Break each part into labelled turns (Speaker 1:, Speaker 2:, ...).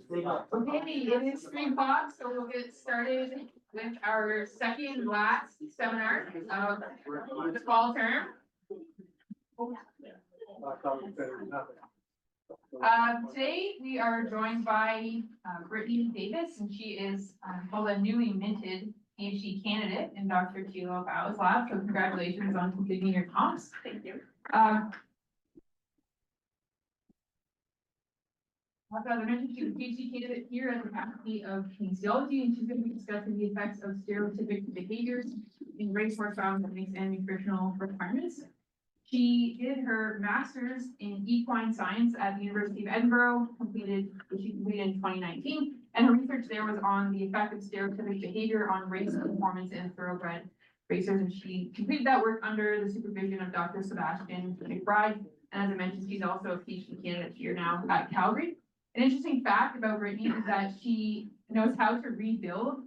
Speaker 1: Okay, it is 3 o'clock, so we'll get started with our second last seminar of the fall term. Today we are joined by Brittany Davis, and she is called a newly minted PhD candidate in Dr. Tilo Bao's lab. So congratulations on completing your comps.
Speaker 2: Thank you.
Speaker 1: As I mentioned, she's a PhD candidate here at the Faculty of Kinesiology, and she's going to be discussing the effects of stereotypic behaviors in racehorse biomechanics and nutritional requirements. She did her master's in equine science at the University of Edinburgh, which she completed in 2019, and her research there was on the effect of stereotypic behavior on race performance in thoroughbred racers, and she completed that work under the supervision of Dr. Sebastian McBride. And as I mentioned, she's also a PhD candidate here now at Calgary. An interesting fact about Brittany is that she knows how to rebuild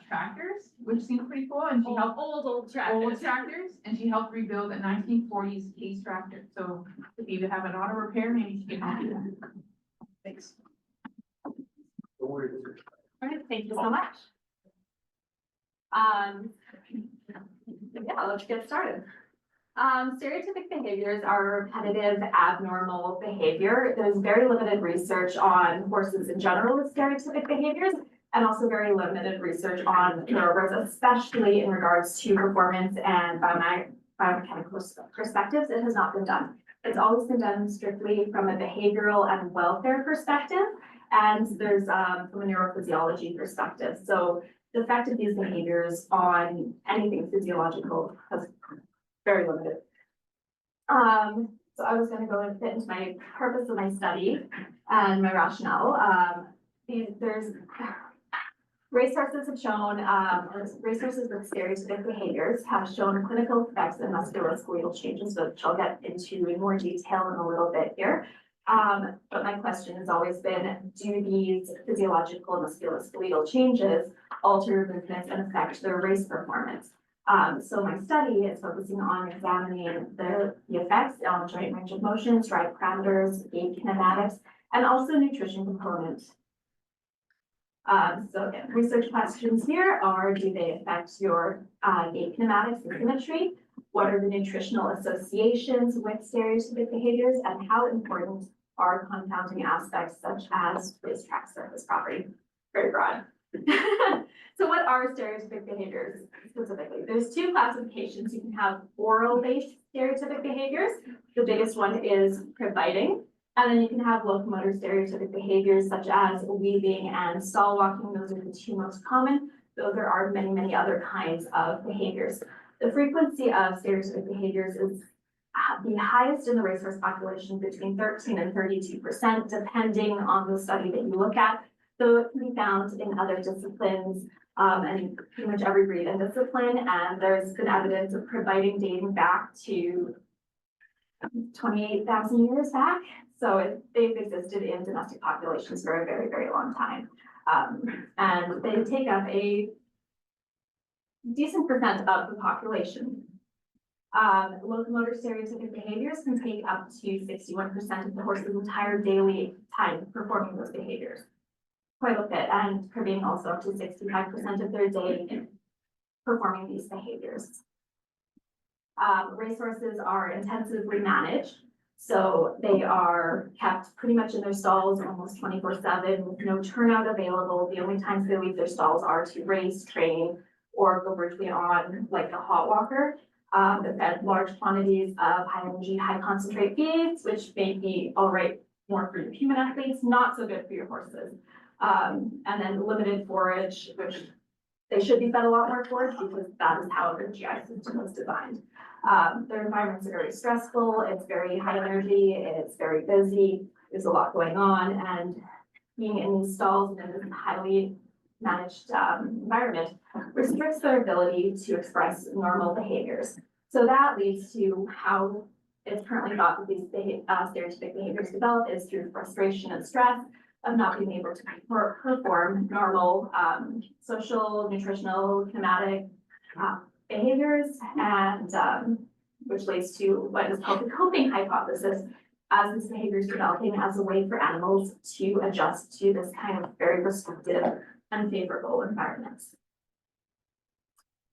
Speaker 1: tractors, which seems pretty cool. And she helped
Speaker 2: old tractors.
Speaker 1: And she helped rebuild a 1940s case tractor. So if you have an auto repair, maybe she can help you that. Thanks.
Speaker 2: All right, thank you so much. Yeah, let's get started. Stereotypic behaviors are repetitive, abnormal behavior. There's very limited research on horses in general with stereotypic behaviors, and also very limited research on thoroughbreds, especially in regards to performance and biomechanical perspectives. It has not been done. It's always been done strictly from a behavioral and welfare perspective, and there's from a neurophysiology perspective. So the effect of these behaviors on anything physiological has very limited. So I was going to go and fit into my purpose of my study and my rationale. There's racehorses have shown, racehorses with stereotypic behaviors have shown clinical effects in musculoskeletal changes, which I'll get into in more detail in a little bit here. But my question has always been, do these physiological musculoskeletal changes alter movements and affect their race performance? So my study is focusing on examining the effects on joint range of motion, stride parameters, gait kinematics, and also nutrition components. So again, research questions here are, do they affect your gait kinematics and symmetry? What are the nutritional associations with stereotypic behaviors, and how important are confounding aspects such as racetrack surface property? Very broad. So what are stereotypic behaviors specifically? There's two classifications. You can have oral-based stereotypic behaviors. The biggest one is crib biting. And then you can have locomotor stereotypic behaviors such as weaving and stall walking. Those are the two most common, though there are many, many other kinds of behaviors. The frequency of stereotypic behaviors is the highest in the racehorse population, between 13 and 32%, depending on the study that you look at. So it can be found in other disciplines and pretty much every breed and discipline. And there's been evidence of crib biting dating back to 28,000 years back. So they've existed in domestic populations for a very, very long time. And they take up a decent percent of the population. Locomotor stereotypic behaviors can take up to 61% of the horse's entire daily time performing those behaviors. Quite a bit, and cribbing also up to 65% of their day performing these behaviors. Racehorses are intensively managed, so they are kept pretty much in their stalls almost 24/7 with no turnout available. The only times they leave their stalls are to race, train, or go briefly on like a hot walker. They're fed large quantities of high energy, high concentrate feeds, which may be all right more for your human athletes, not so good for your horses. And then limited forage, which they should be fed a lot more forage because that is how their GI system was designed. Their environments are very stressful. It's very high energy. It's very busy. There's a lot going on, and being in these stalls and in this highly managed environment restricts their ability to express normal behaviors. So that leads to how it's currently thought that these stereotypic behaviors develop is through frustration and stress of not being able to perform normal social, nutritional, kinematic behaviors, and which leads to what is called the coping hypothesis, as this behavior is developing as a way for animals to adjust to this kind of very restrictive, unfavorable environment.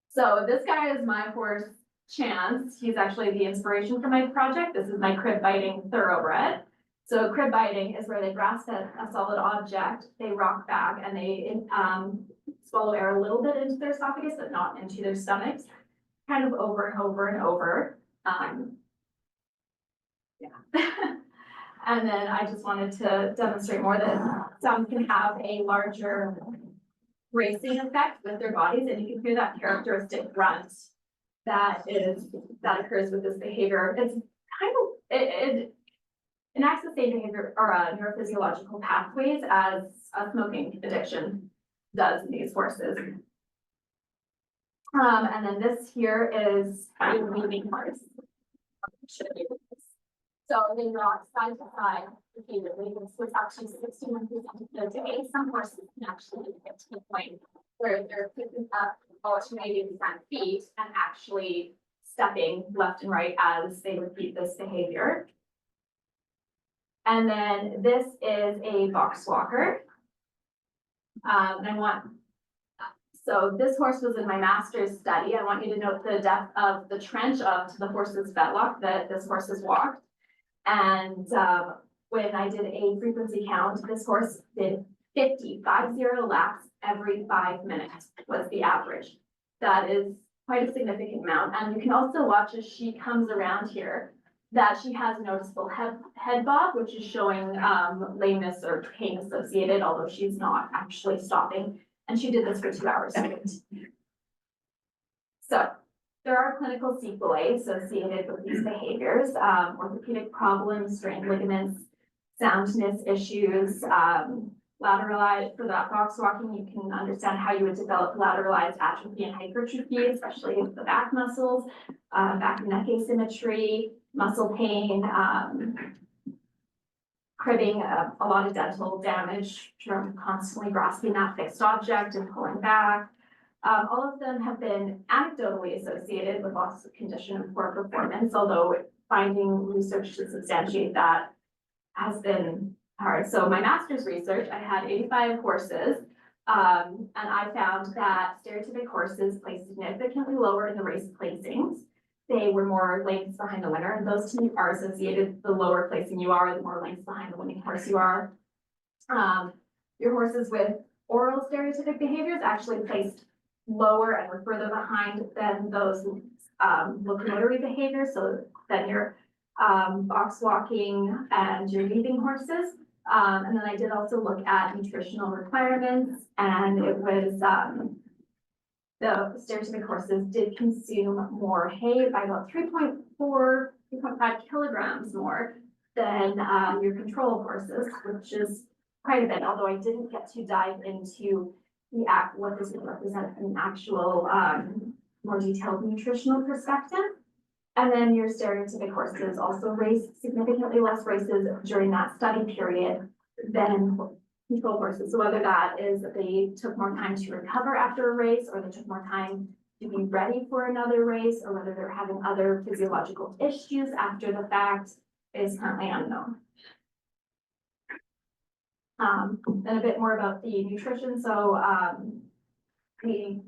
Speaker 2: So this guy is my horse Chance. He's actually the inspiration for my project. This is my crib biting thoroughbred. So crib biting is where they grasp at a solid object, they rock back, and they swallow air a little bit into their esophagus, but not into their stomachs, kind of over and over and over. And then I just wanted to demonstrate more that some can have a larger racing effect with their bodies, and you can hear that characteristic grunt that occurs with this behavior. It's kind of it enacts the same behavior or neurophysiological pathways as a smoking addiction does in these horses. And then this here is a moving horse. So they rock side to side repeatedly. It's actually 61% of the day. Some horses can actually get to the point where they're picking up alternating front feet and actually stepping left and right as they repeat this behavior. And then this is a box walker. So this horse was in my master's study. I want you to note the depth of the trench up to the horse's fetlock that this horse has walked. And when I did a frequency count, this horse did 50 laps every 5 minutes was the average. That is quite a significant amount. And you can also watch as she comes around here that she has a noticeable head bob, which is showing lameness or pain associated, although she's not actually stopping. And she did this for 2 hours straight. So there are clinical sequelae associated with these behaviors, orthopedic problems, strained ligaments, soundness issues, lateralized, for that box walking, you can understand how you would develop lateralized atrophy and hypertrophy, especially with the back muscles, back and neck asymmetry, muscle pain, cribbing, a lot of dental damage from constantly grasping that fixed object and pulling back. All of them have been anecdotally associated with loss of condition and poor performance, although finding research to substantiate that has been hard. So my master's research, I had 85 horses, and I found that stereotypic horses placed significantly lower in the race placings. They were more lengths behind the winner, and those two are associated. The lower placing you are, the more lengths behind the winning horse you are. Your horses with oral stereotypic behaviors actually placed lower and were further behind than those locomotory behaviors. So then your box walking and your leading horses. And then I did also look at nutritional requirements, and it was the stereotypic horses did consume more hay by about 3.5 kilograms more than your control horses, which is quite a bit, although I didn't get to dive into what this would represent from an actual more detailed nutritional perspective. And then your stereotypic horses also raced significantly less races during that study period than control horses. So whether that is that they took more time to recover after a race, or they took more time to be ready for another race, or whether they're having other physiological issues after the fact is currently unknown. Then a bit more about the nutrition. So again,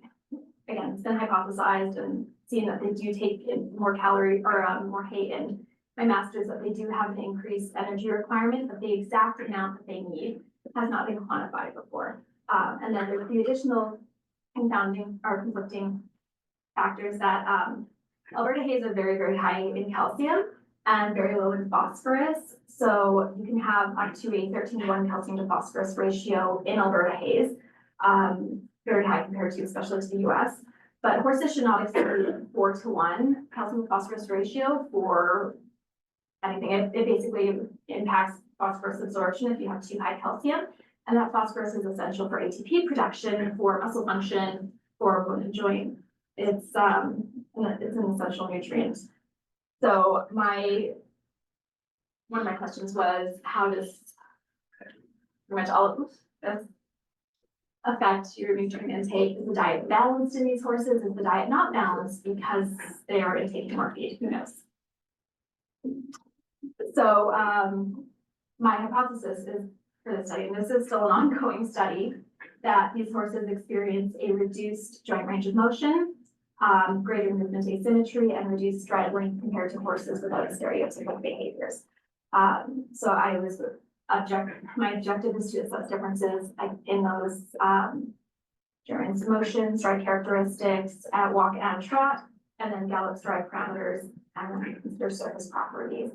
Speaker 2: it's been hypothesized and seen that they do take in more calorie or more hay in my master's, that they do have an increased energy requirement, but the exact amount that they need has not been quantified before. And then there's the additional confounding or conflicting factors that Alberta hays are very, very high in calcium and very low in phosphorus. So you can have up to a 13:1 calcium to phosphorus ratio in Alberta hays, very high compared to especially to the US. But horses should not exceed 4:1 calcium to phosphorus ratio for anything. It basically impacts phosphorus absorption if you have too high calcium. And that phosphorus is essential for ATP production, for muscle function, for bone and joint. It's an essential nutrient. So one of my questions was, how does pretty much all of this affect your nutrient intake? Is the diet balanced in these horses? Is the diet not balanced because they are intaking more feed? Who knows? So, my hypothesis is for the study, and this is still an ongoing study, that these horses experience a reduced joint range of motion, greater movement asymmetry, and reduced stride length compared to horses without stereotypic behaviors. So my objective is to assess differences in those, joint range of motion, stride characteristics at walk and trot, and then gallop stride parameters, and then their surface properties.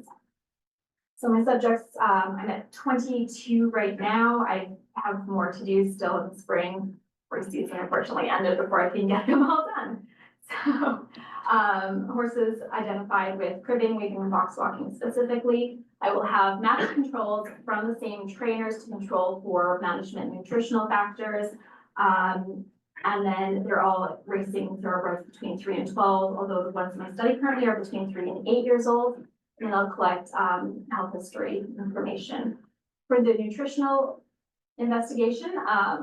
Speaker 2: So my subjects, I'm at 22 right now. I have more to do still in the spring. Race season unfortunately ended before I can get them all done. So, horses identified with cribbing, weaving, and box walking specifically. I will have matched controls from the same trainers to control for management and nutritional factors. And then they're all racing thoroughbreds between 3 and 12, although the ones in my study currently are between 3 and 8 years old. And I'll collect health history information. For the nutritional investigation, I've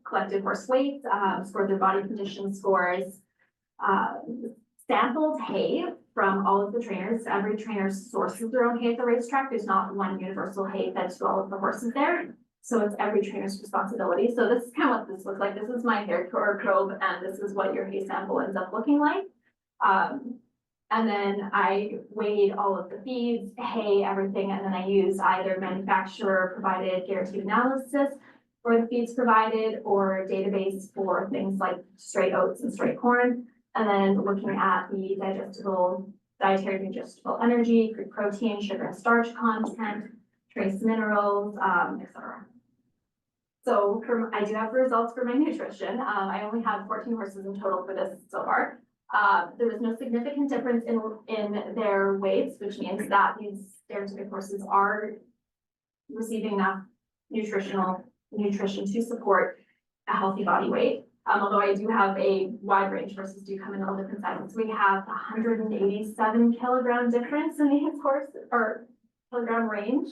Speaker 2: collected horse weights, scored their body condition scores, sampled hay from all of the trainers. Every trainer sources their own hay at the racetrack. There's not one universal hay fed to all of the horses there. So it's every trainer's responsibility. So this is kind of what this looks like. This is my hair probe, and this is what your hay sample ends up looking like. And then I weighed all of the feeds, hay, everything, and then I used either manufacturer provided guaranteed analysis for the feeds provided or a database for things like straight oats and straight corn. And then looking at the dietary digestible energy, crude protein, sugar and starch content, trace minerals, etc. So I do have results for my nutrition. I only have 14 horses in total for this so far. There was no significant difference in their weights, which means that these stereotypic horses are receiving enough nutrition to support a healthy body weight. Although I do have a wide range, horses do come in all different sizes. We have 187 kilogram difference in these kilogram range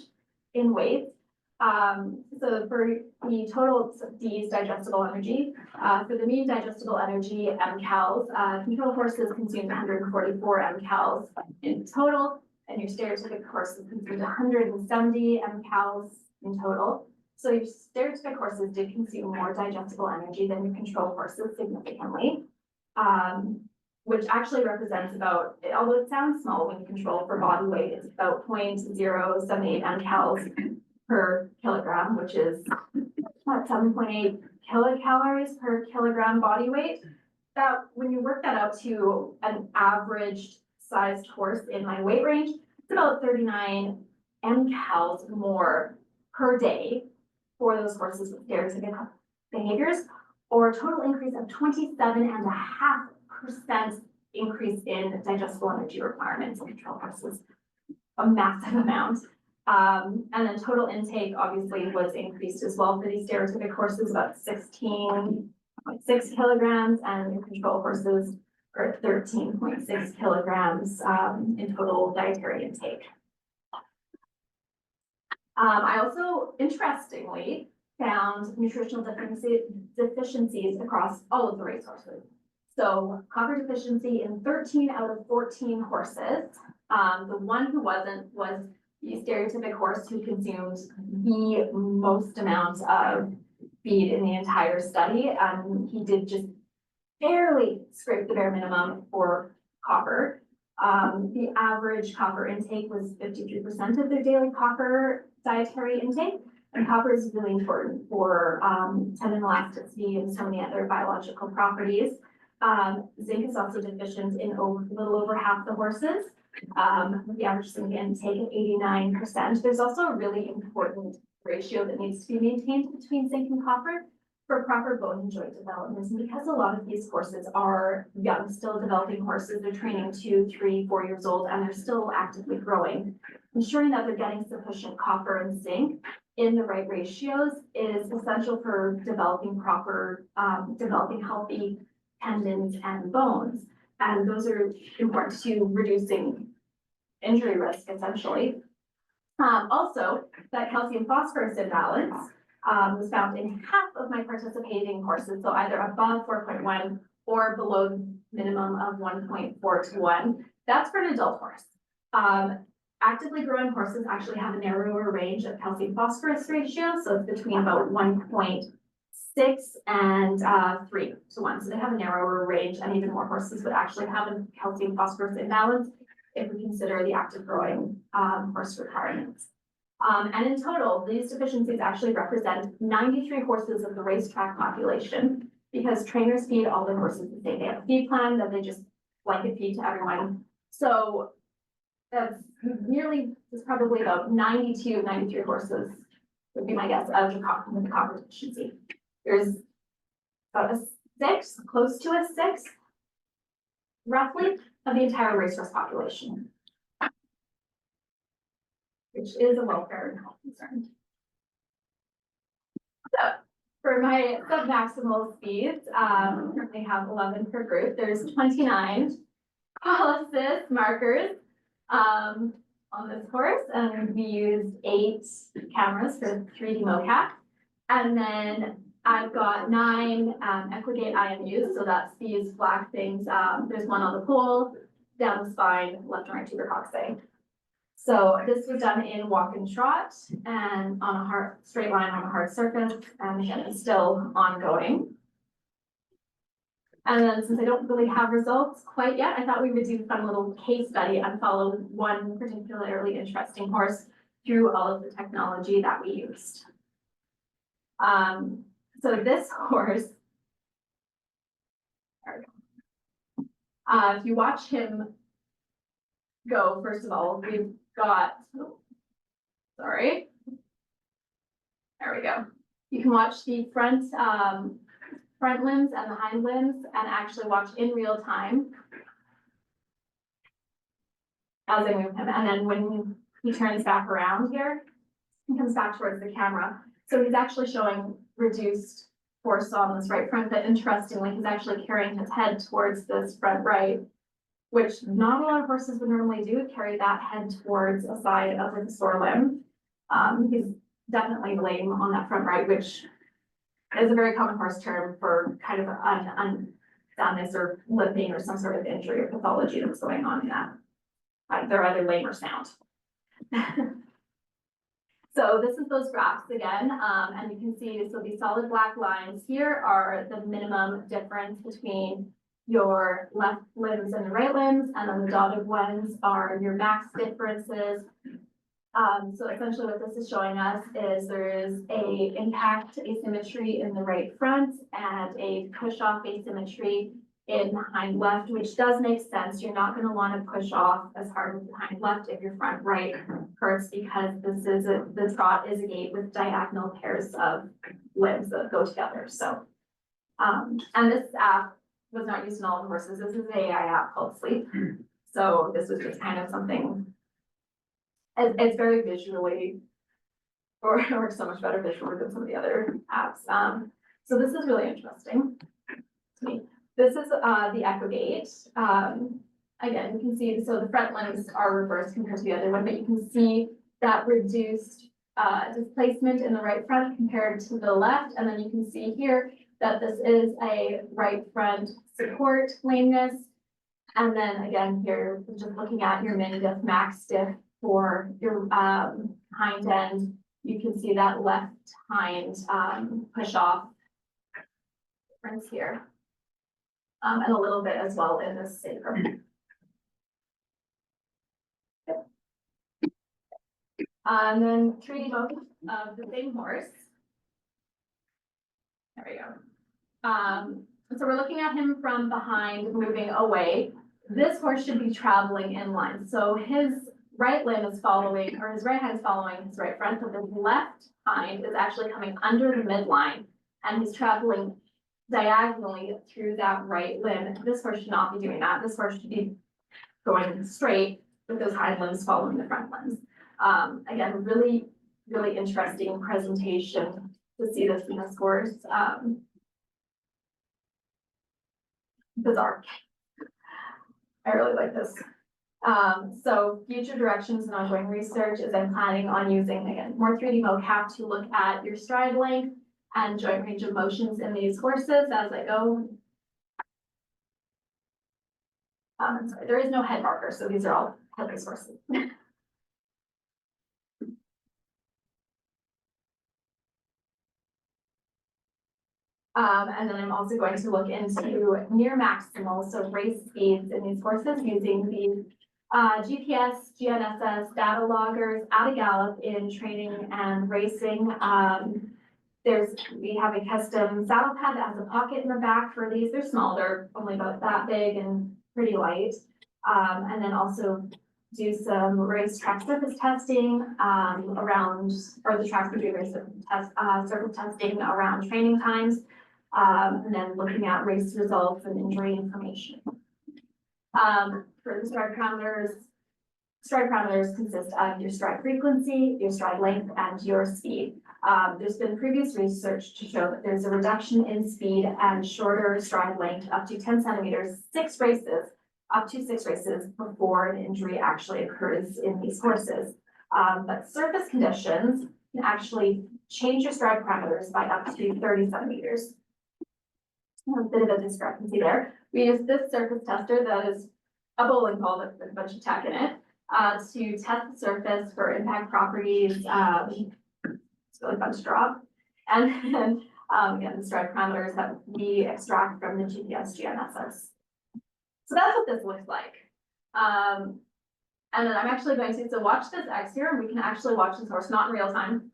Speaker 2: in weight. So for the total D's digestible energy, for the mean digestible energy mcals, control horses consumed 144 mcals in total, and your stereotypic horses consumed 170 mcals in total. So your stereotypic horses did consume more digestible energy than your control horses significantly, which actually represents about, although it sounds small when you control for body weight, it's about 0.078 mcals per kilogram, which is what, 7.8 kilocalories per kilogram body weight. That when you work that out to an average sized horse in my weight range, it's about 39 mcals more per day for those horses with stereotypic behaviors, or a total increase of 27.5% increase in digestible energy requirements in control horses, a massive amount. And then total intake obviously was increased as well for these stereotypic horses, about 16.6 kilograms, and your control horses are 13.6 kilograms in total dietary intake. I also, interestingly, found nutritional deficiencies across all of the racehorses. So copper deficiency in 13 out of 14 horses. The one who wasn't was the stereotypic horse who consumed the most amount of feed in the entire study. He did just barely scrape the bare minimum for copper. The average copper intake was 53% of their daily copper dietary intake. And copper is really important for tendon elasticity and so many other biological properties. Zinc is also deficient in a little over half the horses. The average zinc intake of 89%. There's also a really important ratio that needs to be maintained between zinc and copper for proper bone and joint development. And because a lot of these horses are young, still developing horses, they're training 2, 3, 4 years old, and they're still actively growing. Ensuring that they're getting sufficient copper and zinc in the right ratios is essential for developing healthy tendons and bones. And those are important to reducing injury risk, essentially. Also, that calcium phosphorus imbalance was found in half of my participating horses, so either above 4.1 or below minimum of 1.4 to 1. That's for an adult horse. Actively growing horses actually have a narrower range of calcium phosphorus ratio, so it's between about 1.6 and 3:1. So they have a narrower range, and even more horses would actually have a calcium phosphorus imbalance if we consider the active growing horse requirements. And in total, these deficiencies actually represent 93 horses of the racetrack population, because trainers feed all their horses the same. They have a feed plan that they just blanket feed to everyone. So that's there's probably about 92, 93 horses would be my guess of the copper deficiency. There's about a 6, close to a 6, roughly, of the entire racehorse population, which is a welfare and health concern. So for my sub-maximal speeds, currently have 11 per group. There's 29 call assist markers on this horse, and we used 8 cameras for 3D mocap. And then I've got 9 equigate IMUs, so that's these black things. There's one on the pole, down the spine, left and right tubercoxae. So this was done in walk and trot and on a straight line on a hard surface, and again, it's still ongoing. And then since I don't really have results quite yet, I thought we would do a fun little case study and follow one particularly interesting horse through all of the technology that we used. So this horse, there we go. If you watch him go, first of all, we've got, sorry. There we go. You can watch the front limbs and the hind limbs and actually watch in real time as I move him. And then when he turns back around here, he comes back towards the camera. So he's actually showing reduced force on this right front, but interestingly, he's actually carrying his head towards this front right, which not a lot of horses would normally do, carry that head towards a side of the sore limb. He's definitely lame on that front right, which is a very common horse term for kind of an unsoundness or limping or some sort of injury or pathology that's going on in that. They're either lame or sound. So this is those graphs again, and you can see, so these solid black lines here are the minimum difference between your left limbs and the right limbs, and then the dotted ones are your max differences. So essentially what this is showing us is there is a impact asymmetry in the right front and a push off asymmetry in the hind left, which does make sense. You're not going to want to push off as hard with the hind left if your front right hurts, because the trot is a gait with diagonal pairs of limbs that go together. So, and this app was not used in all the horses. This is an AI app called Sleep. So this was just kind of something. It's very visually, or so much better visually than some of the other apps. So this is really interesting to me. This is the equigate. Again, you can see, so the front limbs are reversed compared to the other one, but you can see that reduced displacement in the right front compared to the left. And then you can see here that this is a right front support lameness. And then again, here, just looking at your min diff, max diff for your hind end, you can see that left hind push off difference here. And a little bit as well in this sacrum. And then 3D motion of the same horse. There we go. So we're looking at him from behind, moving away. This horse should be traveling in line. So his right limb is following, or his right hand is following his right front, but the left hind is actually coming under the midline, and he's traveling diagonally through that right limb. This horse should not be doing that. This horse should be going straight with those hind limbs following the front limbs. Again, really, really interesting presentation to see this in this horse. Bizarre. I really like this. So future directions and ongoing research is I'm planning on using, again, more 3D mocap to look at your stride length and joint range of motions in these horses as I go. Sorry, there is no head marker, so these are all head resources. And then I'm also going to look into near maximal, so race speeds in these horses using these GPS, GNSS, data loggers at a gallop in training and racing. We have a custom saddle pad that has a pocket in the back for these. They're small, they're only about that big and pretty light. And then also do some racetrack surface testing around, or the tracks will do race surface testing around training times. And then looking at race results and injury information. For the stride parameters consist of your stride frequency, your stride length, and your speed. There's been previous research to show that there's a reduction in speed and shorter stride length up to 10 centimeters, up to six races before an injury actually occurs in these horses. But surface conditions can actually change your stride parameters by up to 30 centimeters. A bit of a discrepancy there. We use this surface tester that is a bowling ball with a bunch of tech in it to test the surface for impact properties. It's really fun to draw. And then again, the stride parameters that we extract from the GPS GNSS. So that's what this looks like. And then I'm actually going to, so watch this X here, and we can actually watch this horse, not in real time.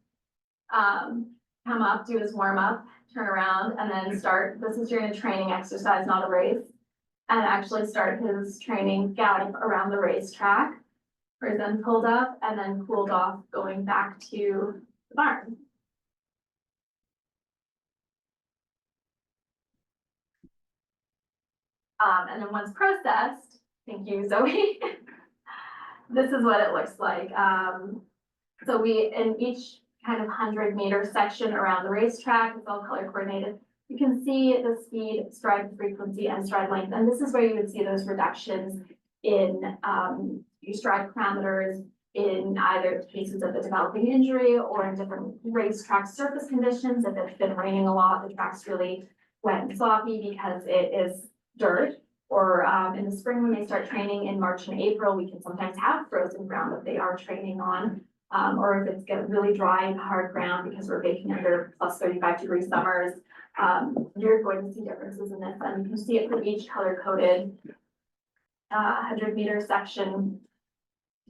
Speaker 2: Come up, do his warm up, turn around, and then start. This is during a training exercise, not a race. And actually start his training gallop around the racetrack, where he's then pulled up and then cooled off, going back to the barn. And then once processed, thank you, Zoe. This is what it looks like. So we, in each kind of 100-meter section around the racetrack, it's all color coordinated. You can see the speed, stride frequency, and stride length. And this is where you would see those reductions in your stride parameters in either cases of a developing injury or in different racetrack surface conditions. If it's been raining a lot, the track's really wet and sloppy because it is dirt. Or in the spring when they start training in March and April, we can sometimes have frozen ground that they are training on. Or if it's getting really dry and hard ground because we're baking under plus 35-degree summers, you're going to see differences in this. And you can see it for each color-coded 100-meter section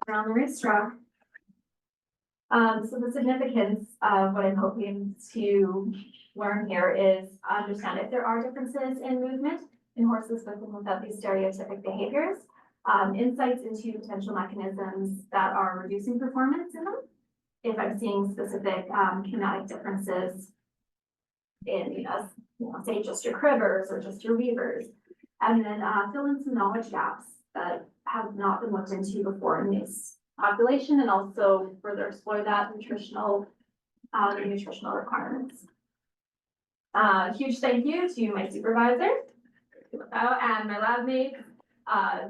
Speaker 2: around the racetrack. So the significance of what I'm hoping to learn here is understand if there are differences in movement in horses with and without these stereotypic behaviors, insights into potential mechanisms that are reducing performance in them. If I'm seeing specific kinetic differences in, say just your cribbers or just your weavers, and then fill in some knowledge gaps that have not been looked into before in this population, and also further explore that nutritional requirements. Huge thank you to my supervisor and my lab mate,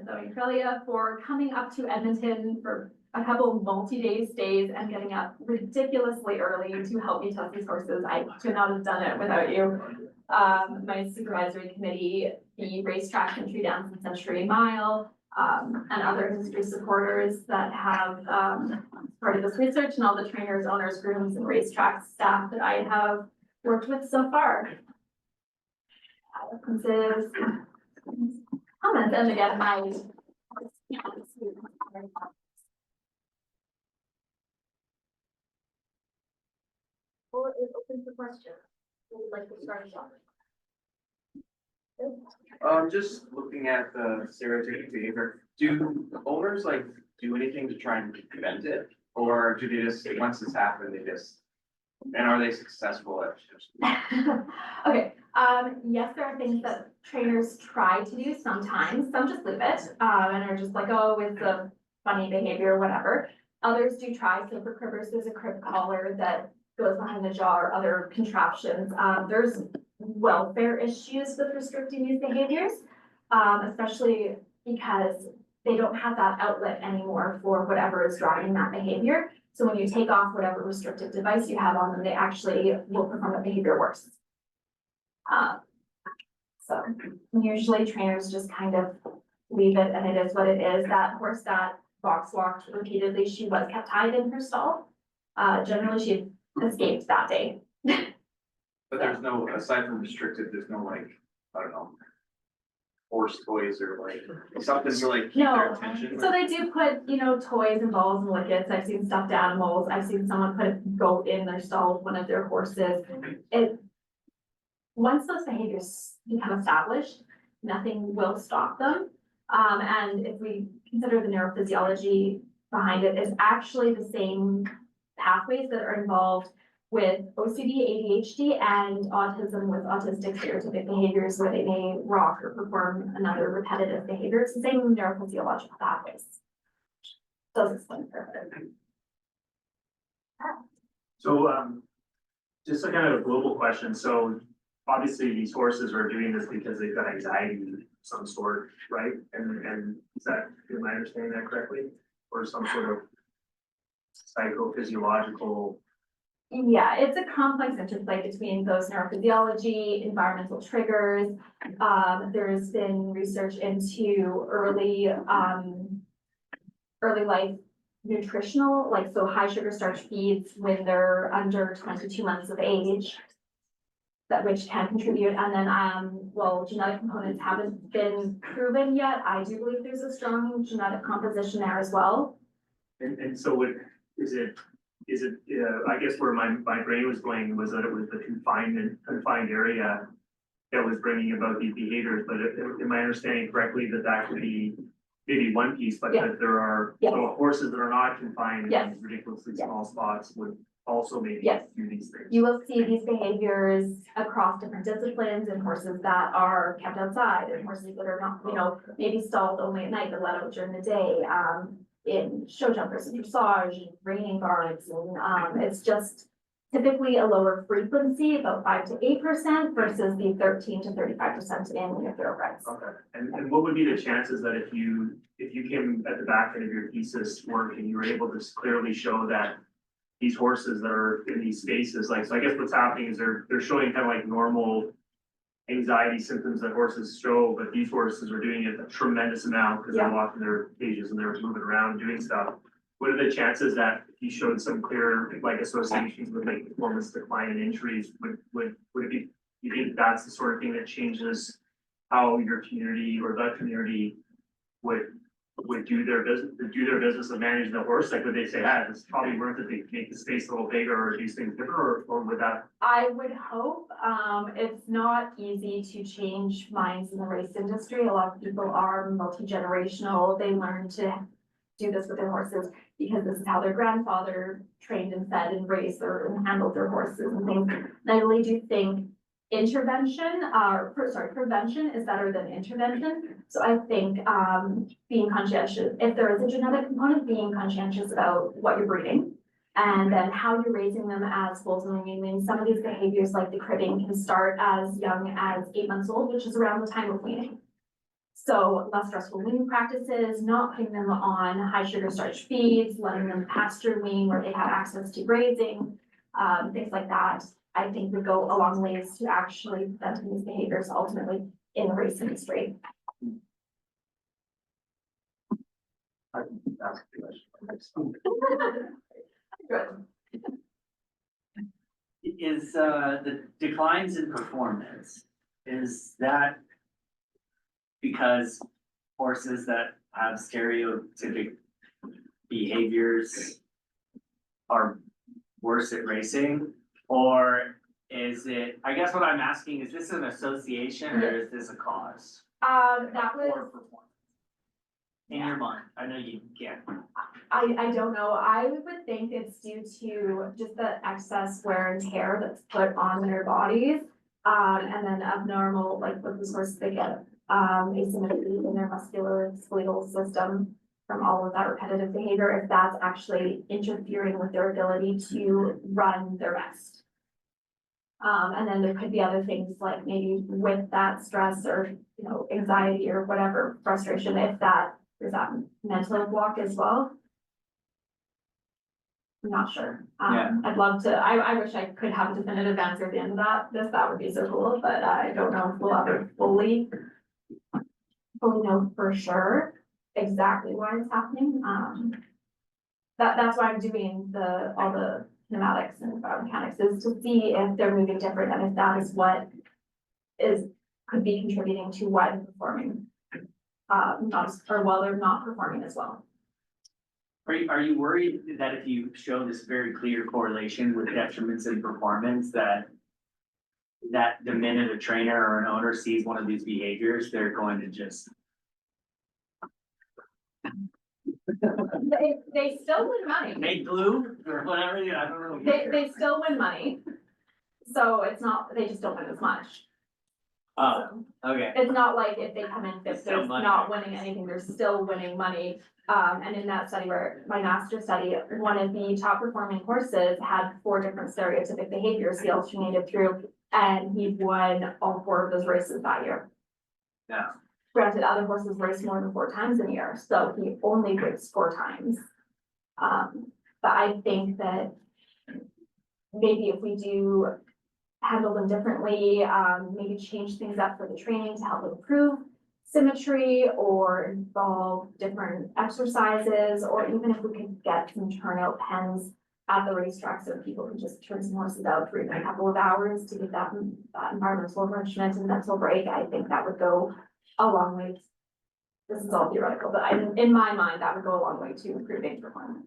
Speaker 2: Zoe and Frelia, for coming up to Edmonton for a couple multi-day stays and getting up ridiculously early to help me test these horses. I could not have done it without you. My supervisory committee, the racetrack country dance and century mile, and other industry supporters that have supported this research, and all the trainers, owners, grooms, and racetrack staff that I have worked with so far. References, comments, and again, my floor is open for questions. Who would like to start us off?
Speaker 3: Just looking at the stereotypic behavior, do owners do anything to try and prevent it? Or do they just, once it's happened, and are they successful at just?
Speaker 2: Okay, yes, there are things that trainers try to do sometimes. Some just leave it, and are just like, oh, it's a funny behavior or whatever. Others do try. So for cribbers, there's a crib collar that goes behind the jaw or other contraptions. There's welfare issues with restricting these behaviors, especially because they don't have that outlet anymore for whatever is driving that behavior. So when you take off whatever restrictive device you have on them, they actually will perform the behavior worse. So usually trainers just kind of leave it, and it is what it is. That horse that box walked repeatedly, she was kept tied in her stall. Generally, she escaped that day.
Speaker 3: But there's no, aside from restricted, there's no like, I don't know. Horse toys or like something to like keep their
Speaker 2: No.
Speaker 3: attention.
Speaker 2: So they do put, you know, toys and balls and wickets. I've seen stuffed animals. I've seen someone put a goat in their stall with one of their horses. Once those behaviors become established, nothing will stop them. And if we consider the neurophysiology behind it, it's actually the same pathways that are involved with OCD, ADHD, and autism with autistic stereotypic behaviors where they may rock or perform another repetitive behavior. It's the same neurophysiological pathways. Does explain perfectly.
Speaker 4: So, just a kind of a global question, so obviously these horses are doing this because they've got anxiety of some sort, right? And is that, am I understanding that correctly? Or some sort of psychophysiological?
Speaker 2: Yeah, it's a complex interplay between those neurophysiology, environmental triggers. There's been research into early life nutritional, like so high sugar starch feeds when they're under 22 months of age. That which can contribute, and then well, genetic components haven't been proven yet. I do believe there's a strong genetic composition there as well.
Speaker 4: And so is it, I guess where my brain was going was that it was the confined area that was bringing about these behaviors, but am I understanding correctly that could be maybe one piece, but
Speaker 2: Yeah.
Speaker 4: that there are
Speaker 2: Yeah.
Speaker 4: so horses that are not confined in
Speaker 2: Yes.
Speaker 4: these ridiculously
Speaker 2: Yes.
Speaker 4: small spots would also maybe
Speaker 2: Yes.
Speaker 4: do these things?
Speaker 2: You will see these behaviors across different disciplines and horses that are kept outside and horses that are not, you know, maybe stalled only at night but let out during the day. In show jumpers and dressage and reining guards, and it's just typically a lower frequency, about 5 to 8% versus the 13 to 35% in your thoroughbreds.
Speaker 4: Okay, and what would be the chances that if you came at the back end of your thesis work and you were able to clearly show that these horses that are in these spaces, like, so I guess what's happening is they're showing kind of like normal anxiety symptoms that horses show, but these horses are doing it a tremendous amount because they're
Speaker 2: Yeah.
Speaker 4: locking their cages and they're moving around and doing stuff. What are the chances that if you showed some clear like associations with like performance decline and injuries, would it be, you think that's the sort of thing that changes how your community or the community would do their business of managing the horse? Like, would they say, it's probably worth it to make the space a little bigger or do things different, or would that?
Speaker 2: I would hope, it's not easy to change minds in the race industry. A lot of people are multi-generational. They learn to do this with their horses because this is how their grandfather trained and fed and raised and handled their horses and things. And I really do think prevention is better than intervention. So I think, being conscientious, if there is a genetic component, being conscientious about what you're breeding. And then how you're raising them as foals and weanlings. Some of these behaviors like the cribbing can start as young as 8 months old, which is around the time of weaning. So less stressful weaning practices, not putting them on high sugar starch feeds, letting them pasture wean where they have access to grazing, things like that. I think would go a long ways to actually preventing these behaviors ultimately in the race industry.
Speaker 4: I can ask the question.
Speaker 2: Good.
Speaker 5: Is the declines in performance, is that because horses that have stereotypic behaviors are worse at racing? Or is it, I guess what I'm asking, is this an association or is this a cause?
Speaker 2: That was.
Speaker 5: Or performance? In your mind, I know you can't.
Speaker 2: I don't know. I would think it's due to just the excess wear and tear that's put on their bodies. And then abnormal, like with the source they get, asymmetry in their musculoskeletal system from all of that repetitive behavior, if that's actually interfering with their ability to run their best. And then there could be other things like maybe with that stress or, you know, anxiety or whatever, frustration, if that is that mental block as well. I'm not sure.
Speaker 5: Yeah.
Speaker 2: I'd love to, I wish I could have a definitive answer at the end of that would be so cool, but I don't know if we'll ever fully know for sure. exactly why it's happening. That's why I'm doing all the kinematics and biomechanics, is to see if they're moving different and if that is what could be contributing to why they're performing. Or while they're not performing as well.
Speaker 5: Are you worried that if you show this very clear correlation with detriments in performance, that the minute a trainer or an owner sees one of these behaviors, they're going to just,
Speaker 2: They still win money.
Speaker 5: make blue or whatever, I don't know.
Speaker 2: They still win money. So it's not, they just don't win as much.
Speaker 5: Oh, okay,
Speaker 2: It's not like if they come in fifth,
Speaker 5: Still
Speaker 2: they're
Speaker 5: money.
Speaker 2: not winning anything, they're still winning money. And in that study where my master study, one of the top performing horses had 4 different stereotypic behaviors he alternated through, and he won all 4 of those races that year.
Speaker 5: yeah,
Speaker 2: Granted, other horses race more than 4 times in a year, so he only raced 4 times. But I think that maybe if we do handle them differently, maybe change things up for the training to help improve symmetry or involve different exercises, or even if we could get some turnout pens at the racetrack so people can just turn some horses out for even a couple of hours to get that environmental enrichment and mental break, I think that would go a long way. This is all theoretical, but in my mind, that would go a long way to improving performance.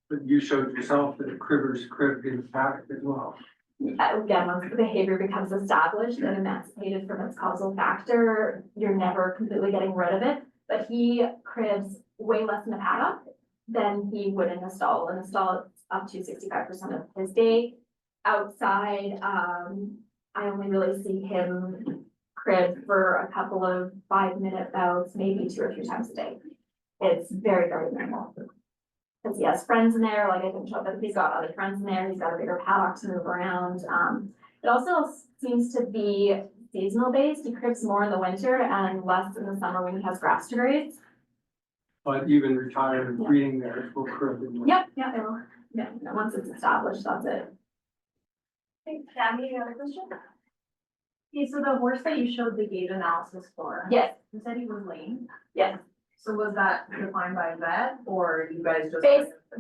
Speaker 6: But you showed yourself that cribbers crib impact as well.
Speaker 2: Again, once the behavior becomes established and emancipated from its causal factor, you're never completely getting rid of it. But he cribs way less in a paddock than he would in a stall. In a stall, it's up to 65% of his day. Outside, I only really see him crib for a couple of 5-minute bouts, maybe 2 or 3 times a day. It's very, very minimal. Because he has friends in there, like I didn't show up, but he's got other friends in there, he's got a bigger paddock to move around. It also seems to be seasonal based, he cribs more in the winter and less in the summer when he has grass to graze.
Speaker 6: But even retired and
Speaker 2: Yeah.
Speaker 6: breeding there will crib.
Speaker 2: Yep, yeah, they will, yeah, once it's established, that's it.
Speaker 7: Tammy, you have a question? Okay, so the horse that you showed the gait analysis for.
Speaker 2: Yes,
Speaker 7: You said he was lame,
Speaker 2: yes,
Speaker 7: so was that defined by vet or you guys just?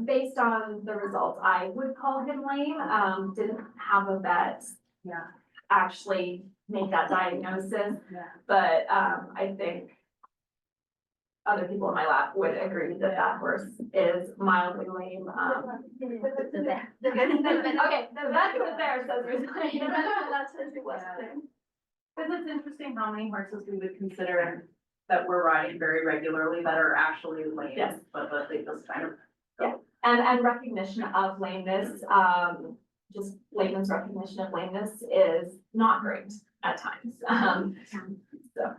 Speaker 2: based on the results, I would call him lame, didn't have a vet
Speaker 7: Yeah,
Speaker 2: actually make that diagnosis,
Speaker 7: yeah.
Speaker 2: but, I think other people in my lab would agree that that horse is mildly lame, Okay, the vet was there, says he's lame.
Speaker 7: That's his question. Cause it's interesting how many horses we would consider that we're riding very regularly that are actually lame.
Speaker 2: Yes.
Speaker 7: But they just kind of.
Speaker 2: And recognition of lameness, just layman's recognition of lameness is not great at times. So,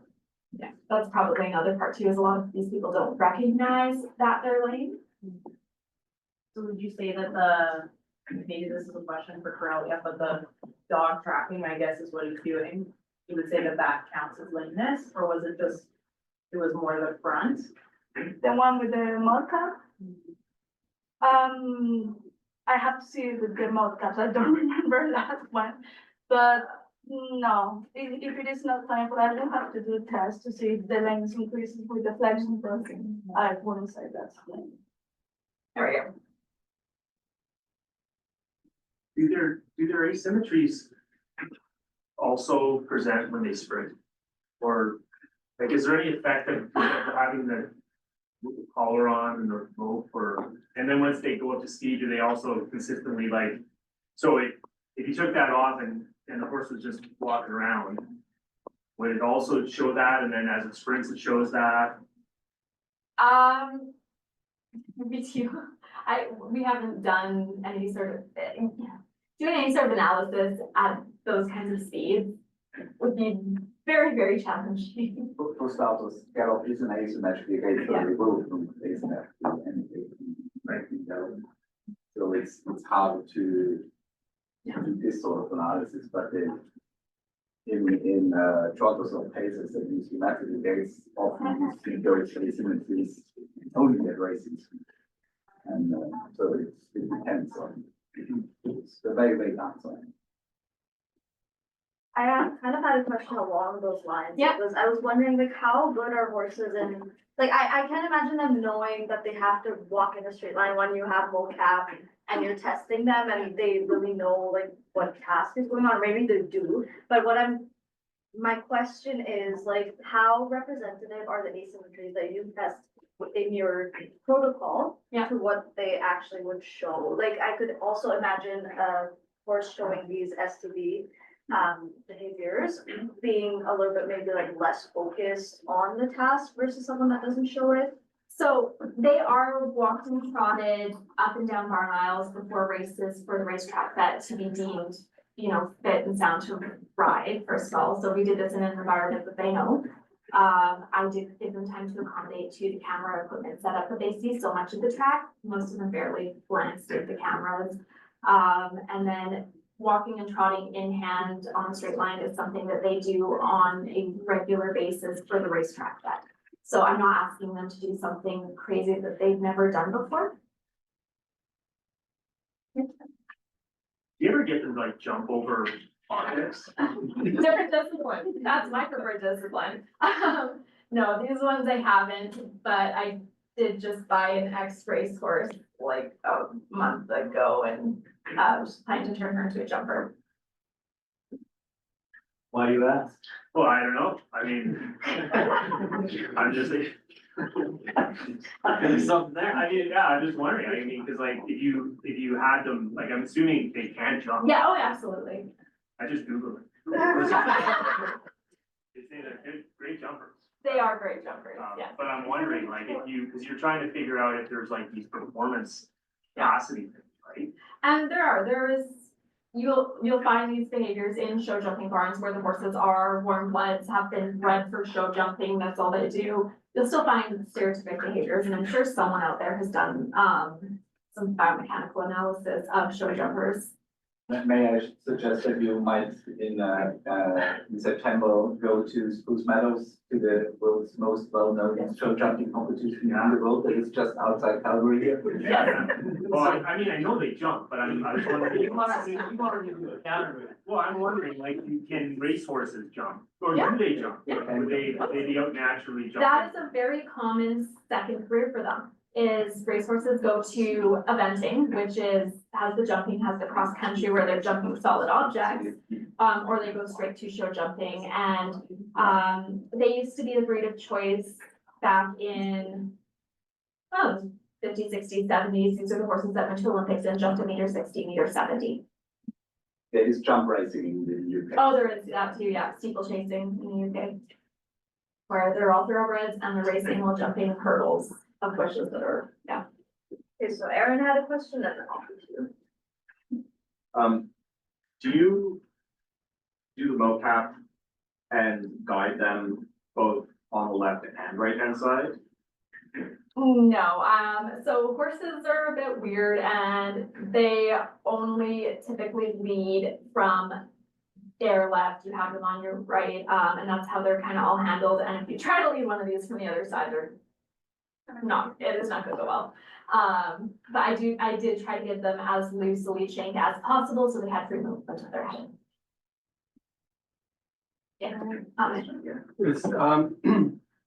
Speaker 2: yeah, that's probably another part too, is a lot of these people don't recognize that they're lame.
Speaker 7: So would you say that maybe this is a question for Corellia, but the dog tracking, I guess, is what he's doing. You would say that that counts as lameness, or was it just, it was more the front?
Speaker 8: The one with the mud cap? I have to see with the mud caps, I don't remember that one. But no, if it is not painful, I will have to do a test to see if the length increases with the flexion broken. I wouldn't say that's length.
Speaker 2: There we go.
Speaker 4: Do their asymmetries also present when they sprint? Or, like, is there any effect of having the collar on and the rope, or, and then once they go up to speed, do they also consistently so if you took that off and the horse was just walking around, would it also show that, and then as it sprints, it shows that?
Speaker 2: Me too. We haven't done any sort of, doing any sort of analysis at those kinds of speeds would be very, very challenging.
Speaker 9: For starters, gallop is an asymmetric behavior, so we will from asymmetric and so it's hard to do this sort of analysis, but in trotters or paces that use symmetric, there is often those asymmetries only at racing speed. And so it depends on, it's a very, very downside.
Speaker 10: I kind of had a question along those lines.
Speaker 2: Yeah.
Speaker 10: I was wondering like how good are horses in, like I can't imagine them knowing that they have to walk in a straight line when you have mocap and you're testing them and they really know like what task is going on, maybe they do, but my question is like, how representative are the asymmetries that you test in your protocol?
Speaker 2: Yeah.
Speaker 10: To what they actually would show? Like, I could also imagine a horse showing these STB behaviors being a little bit maybe like less focused on the task versus someone that doesn't show it.
Speaker 2: So they are walked and trotted up and down barn aisles before races for the racetrack that to be deemed, fit and sound to ride, first of all. So we did this in an environment that they know. I did give them time to accommodate to the camera equipment setup that they see so much of the track. Most of them barely glanced at the cameras. And then walking and trotting in hand on the straight line is something that they do on a regular basis for the racetrack vet. So I'm not asking them to do something crazy that they've never done before.
Speaker 4: Do you ever get them to like jump over objects?
Speaker 2: Different discipline, that's my preferred discipline. No, these ones I haven't, but I did just buy an X-race horse like a month ago and was planning to turn her into a jumper.
Speaker 5: Why do you ask?
Speaker 4: Well, I don't know, I mean, I'm just,
Speaker 5: There's something there.
Speaker 4: I mean, yeah, I'm just wondering, I mean, cause like, if you had them, like, I'm assuming they can jump.
Speaker 2: Yeah, oh, absolutely.
Speaker 4: I just Googled it. They say they're good, great jumpers.
Speaker 2: They are great jumpers, yeah.
Speaker 4: But I'm wondering, like, cause you're trying to figure out if there's like these performance capacity things, right?
Speaker 2: And you'll find these behaviors in show jumping barns where the horses are warm bloods, have been bred for show jumping, that's all they do. You'll still find stereotypic behaviors, and I'm sure someone out there has done, some biomechanical analysis of show jumpers.
Speaker 9: May I suggest that you might in September go to Spruce Meadows to the world's most well-known show jumping competition in the world that is just outside Calgary here.
Speaker 4: Yeah. Well, I mean, I know they jump, but I was wondering.
Speaker 5: You want to do a counter.
Speaker 4: Well, I'm wondering, like, can racehorses jump, or
Speaker 2: Yeah.
Speaker 4: do they jump, or would they be out naturally jumping?
Speaker 2: That is a very common second career for them, is racehorses go to eventing, which has the jumping, has the cross country where they're jumping solid objects. Or they go straight to show jumping, and, they used to be the breed of choice back in, 50s, 60s, 70s, these are the horses that went to Olympics and jumped a meter 60, meter 70.
Speaker 9: There is jump racing in the UK.
Speaker 2: Oh, there is that too, yeah, steeplechasing in the UK. Where they're all thoroughbreds and they're racing while jumping hurdles of bushes that are, yeah.
Speaker 10: Okay, so Erin had a question and then I'll do.
Speaker 11: Do you do the mocap and guide them both on the left and right hand side?
Speaker 2: No, so horses are a bit weird and they only typically lead from their left, you have them on your right, and that's how they're kind of all handled. And if you try to lead one of these from the other side, it is not gonna go well. But I did try to get them as loosely chained as possible, so they had free movement of their head. Yeah.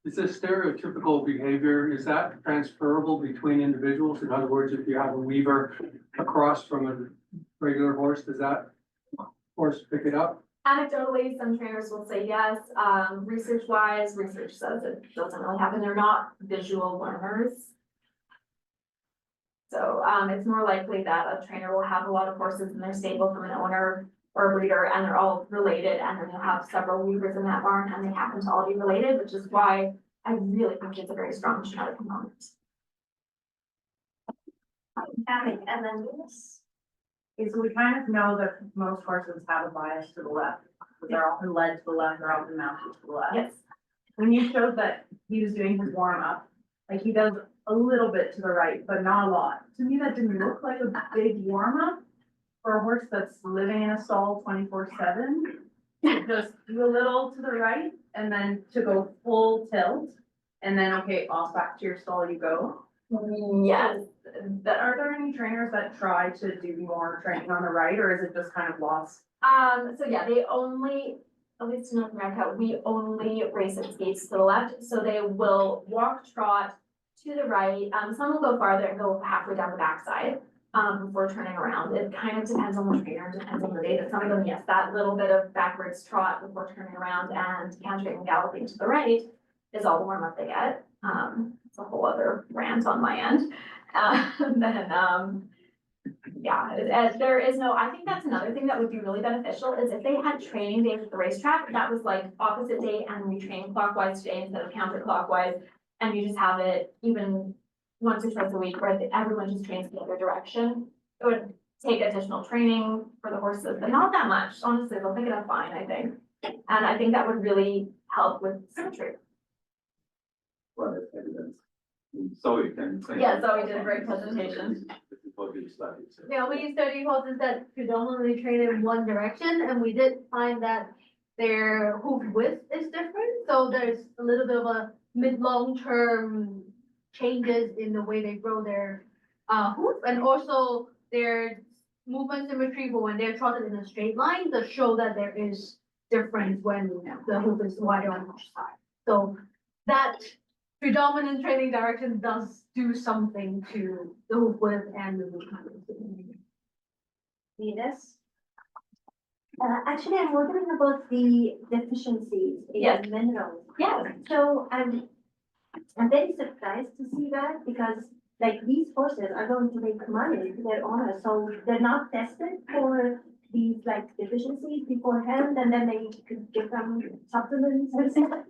Speaker 6: Is this stereotypical behavior, is that transferable between individuals? In other words, if you have a weaver across from a regular horse, does that horse pick it up?
Speaker 2: Anecdotally, some trainers will say yes. Research says it doesn't really happen. They're not visual learners. So, it's more likely that a trainer will have a lot of horses in their stable from an owner or a breeder, and they're all related, and then you'll have several weavers in that barn, and they happen to all be related, which is why I really think it's a very strong genetic component.
Speaker 10: And then this.
Speaker 7: Okay, so we kind of know that most horses have a bias to the left, because they're often led to the left, they're often mounted to the left.
Speaker 2: Yes.
Speaker 7: When you showed that he was doing his warm up, like he does a little bit to the right, but not a lot. To me, that didn't look like a big warm up for a horse that's living in a stall 24/7. Just do a little to the right and then to go full tilt, and then, okay, off back to your stall you go.
Speaker 2: Yes,
Speaker 7: That, are there any trainers that try to do more training on the right, or is it just kind of lost?
Speaker 2: so yeah, they only, at least in North America, we only race at speeds to the left, so they will walk, trot to the right, some will go farther and go halfway down the backside, before turning around. It kind of depends on the trainer, depends on the day, but some of them, yes, that little bit of backwards trot before turning around and cantering and galloping to the right is all the warm up they get. It's a whole other rant on my end. And then, yeah, there is no, I think that's another thing that would be really beneficial is if they had training days at the racetrack, that was like opposite day and we train clockwise today instead of counterclockwise. And you just have it even once or twice a week where everyone just trains the other direction. It would take additional training for the horses, but not that much. Honestly, they'll pick it up fine, I think. And I think that would really help with symmetry.
Speaker 9: Well, that's evidence. So you can.
Speaker 2: Yeah, Zoe did a great presentation.
Speaker 9: This is what we studied. So.
Speaker 10: Yeah, we study horses that predominantly train in one direction, and we did find that their hoof width is different, so there's a little bit of a mid-long term changes in the way they grow their hoof, and also their movement symmetry, but when they're trotted in a straight line, that show that there is difference when the hoof is wider on each side. So that predominant training direction does do something to the hoof width and the movement.
Speaker 12: Venus? Actually, I'm wondering about the deficiencies in
Speaker 2: Yes.
Speaker 12: minerals.
Speaker 2: Yeah.
Speaker 12: So I'm very surprised to see that because like these horses are going to make money to their owners, so they're not tested for these like deficiencies beforehand, and then they could give them supplements or something.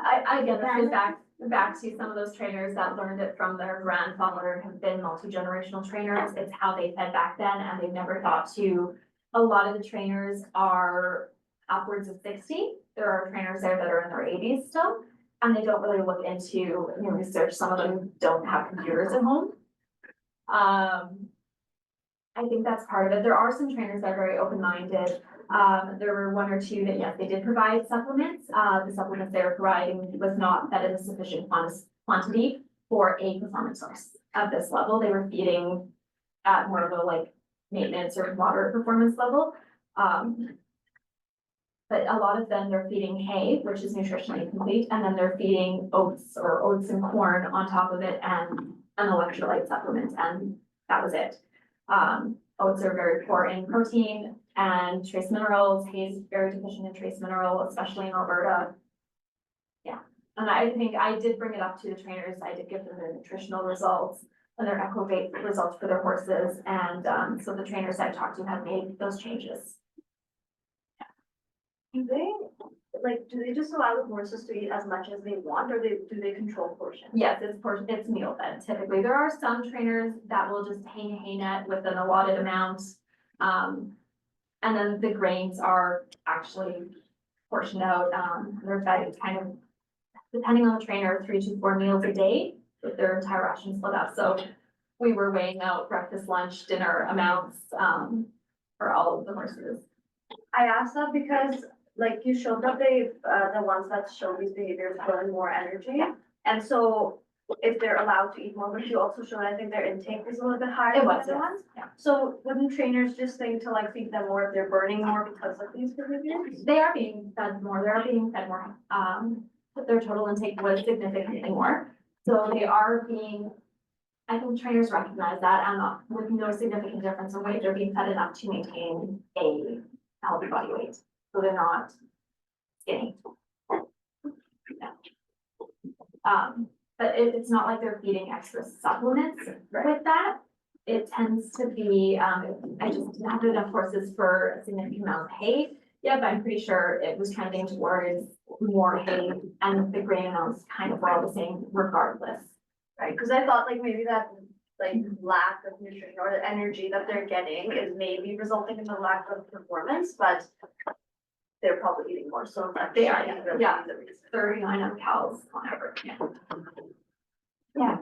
Speaker 2: I get that. Back to some of those trainers that learned it from their grandfather, have been multi-generational trainers. It's how they fed back then, and they've never thought to. A lot of the trainers are upwards of 60. There are trainers there that are in their 80s still, and they don't really look into new research. Some of them don't have computers at home. I think that's part of it. There are some trainers that are very open-minded. There were one or two that, yes, they did provide supplements. The supplements they were providing was not fed in a sufficient quantity for a performance horse at this level. They were feeding at more of a like maintenance or moderate performance level. But a lot of them, they're feeding hay, which is nutritionally incomplete, and then they're feeding oats or oats and corn on top of it and an electrolyte supplement, and that was it. Oats are very poor in protein and trace minerals. Hay is very deficient in trace mineral, especially in Alberta. Yeah, and I think I did bring it up to the trainers. I did give them the nutritional results and their echo weight results for their horses, and so the trainers I talked to have made those changes.
Speaker 10: Do they just allow the horses to eat as much as they want, or do they control portions?
Speaker 2: Yes, it's meal fed typically. There are some trainers that will just hang a hay net with an allotted amount. And then the grains are actually portioned out. They're fed kind of, depending on the trainer, 3 to 4 meals a day with their entire ration split up. So we were weighing out breakfast, lunch, dinner amounts for all of the horses.
Speaker 10: I asked that because like you showed that the ones that show these behaviors burn more energy. And so if they're allowed to eat more, but you also showed, I think their intake is a little bit higher
Speaker 2: It
Speaker 10: than
Speaker 2: was,
Speaker 10: the other
Speaker 2: yes.
Speaker 10: ones.
Speaker 2: Yeah.
Speaker 10: So wouldn't trainers just think to like feed them more if they're burning more because of these behaviors?
Speaker 2: They are being fed more, their total intake was significantly more. So they are being, I think trainers recognize that, and with no significant difference in weight, they're being fed enough to maintain a healthy body weight. So they're not skinny. Yeah. But it's not like they're feeding extra supplements with that. It tends to be, I just didn't have enough horses for a significant amount of hay. Yeah, but I'm pretty sure it was trending towards more hay, and the grain amounts kind of were all the same regardless.
Speaker 10: Right, because I thought like maybe that like lack of nutrition or the energy that they're getting is maybe resulting in the lack of performance, but they're probably eating more, so that
Speaker 2: They are,
Speaker 10: shouldn't really
Speaker 2: yeah.
Speaker 10: be the reason.
Speaker 2: 39 on cows on average.
Speaker 13: Yeah,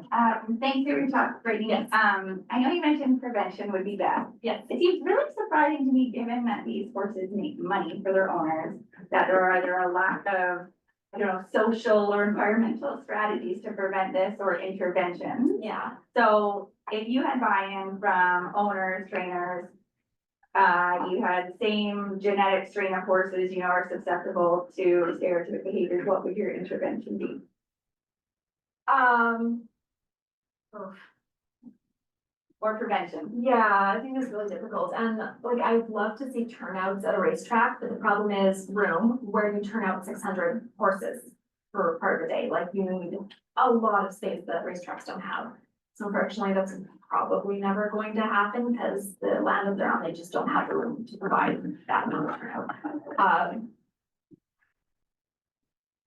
Speaker 13: thanks for your talk, Brittany.
Speaker 2: Yes.
Speaker 13: I know you mentioned prevention would be best.
Speaker 2: Yes.
Speaker 13: It seems really surprising to me, given that these horses make money for their owners, that there are either a lack of I don't know, social or environmental strategies to prevent this or interventions.
Speaker 2: Yeah,
Speaker 13: So if you had buy-in from owners, trainers, you had same genetic strain of horses, you know, are susceptible to stereotypic behaviors, what would your intervention be? Or prevention?
Speaker 2: yeah, I think it's really difficult, and like, I'd love to see turnouts at a racetrack, but the problem is room, where you turn out 600 horses for part of the day, like, you need a lot of space that racetracks don't have. So unfortunately, that's probably never going to happen, because the land that they're on, they just don't have the room to provide that amount of turnout.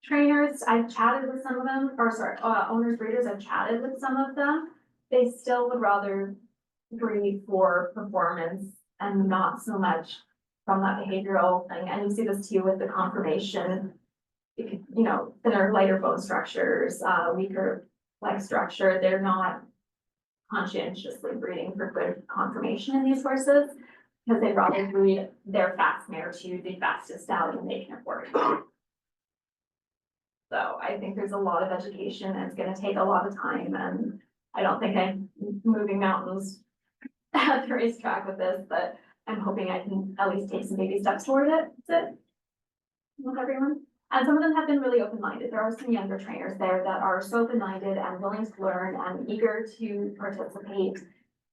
Speaker 2: Trainers, I've chatted with some of them, or sorry, owners, breeders, I've chatted with some of them. They still would rather breed for performance and not so much from that behavioral thing. And you see this too with the conformation. You know, thinner, lighter bone structures, weaker leg structure, they're not conscientiously breeding for good conformation in these horses, because they'd rather breed their fast mare to the fastest stallion they can afford. So I think there's a lot of education, and it's gonna take a lot of time, and I don't think I'm moving mountains at the racetrack with this, but I'm hoping I can at least take some baby steps toward it. That's it. With everyone. And some of them have been really open-minded. There are some younger trainers there that are so open-minded and willing to learn and eager to participate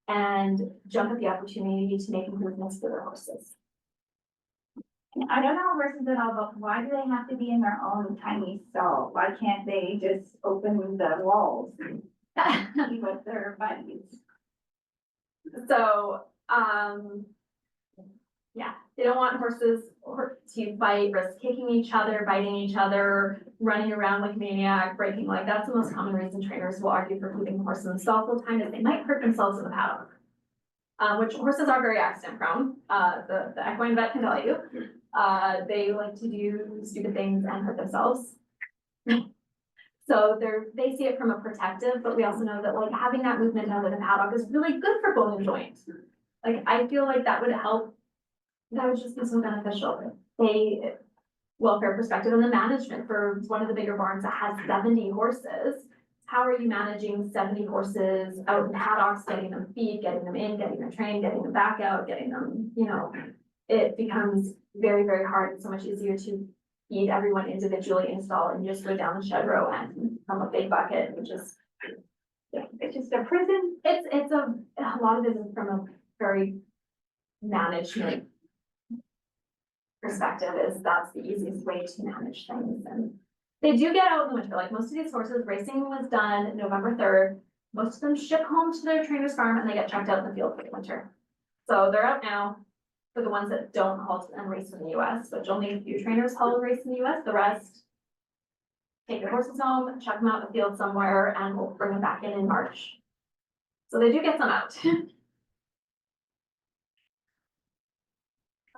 Speaker 2: and jump at the opportunity to make improvements for their horses.
Speaker 13: I don't know horses at all, but why do they have to be in their own tiny stall? Why can't they just open the walls with their buddies?
Speaker 2: So, yeah, they don't want horses to fight, risk kicking each other, biting each other, running around like a maniac, breaking leg. That's the most common reason trainers will argue for keeping horses in the stall full time, is they might hurt themselves in the paddock. Which horses are very accident prone. The equine vet can tell you. They like to do stupid things and hurt themselves. So they see it from a protective, but we also know that like having that movement out of the paddock is really good for bone and joint. Like, I feel like that would help. That would just be so beneficial. Welfare perspective and the management for one of the bigger barns that has 70 horses. How are you managing 70 horses out in paddocks, getting them feed, getting them in, getting them trained, getting them back out, getting them, you know, it becomes very, very hard. It's so much easier to feed everyone individually, install, and just go down the shed row and from a big bucket, which is, yeah,
Speaker 13: It's just a prison.
Speaker 2: it's a lot of it is from a very management perspective, is that's the easiest way to manage things. And they do get out in the winter, like most of these horses, racing was done November 3rd. Most of them ship home to their trainer's farm and they get checked out in the field for the winter. So they're out now for the ones that don't halt and race in the US, which only a few trainers halt and race in the US. The rest take their horses home, check them out in the field somewhere, and we'll bring them back in March. So they do get some out.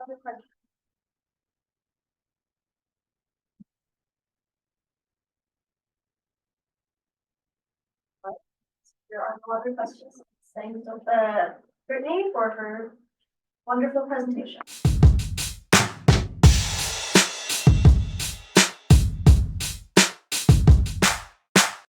Speaker 8: Other questions? There are no other questions. Thanks, Brittany, for her wonderful presentation.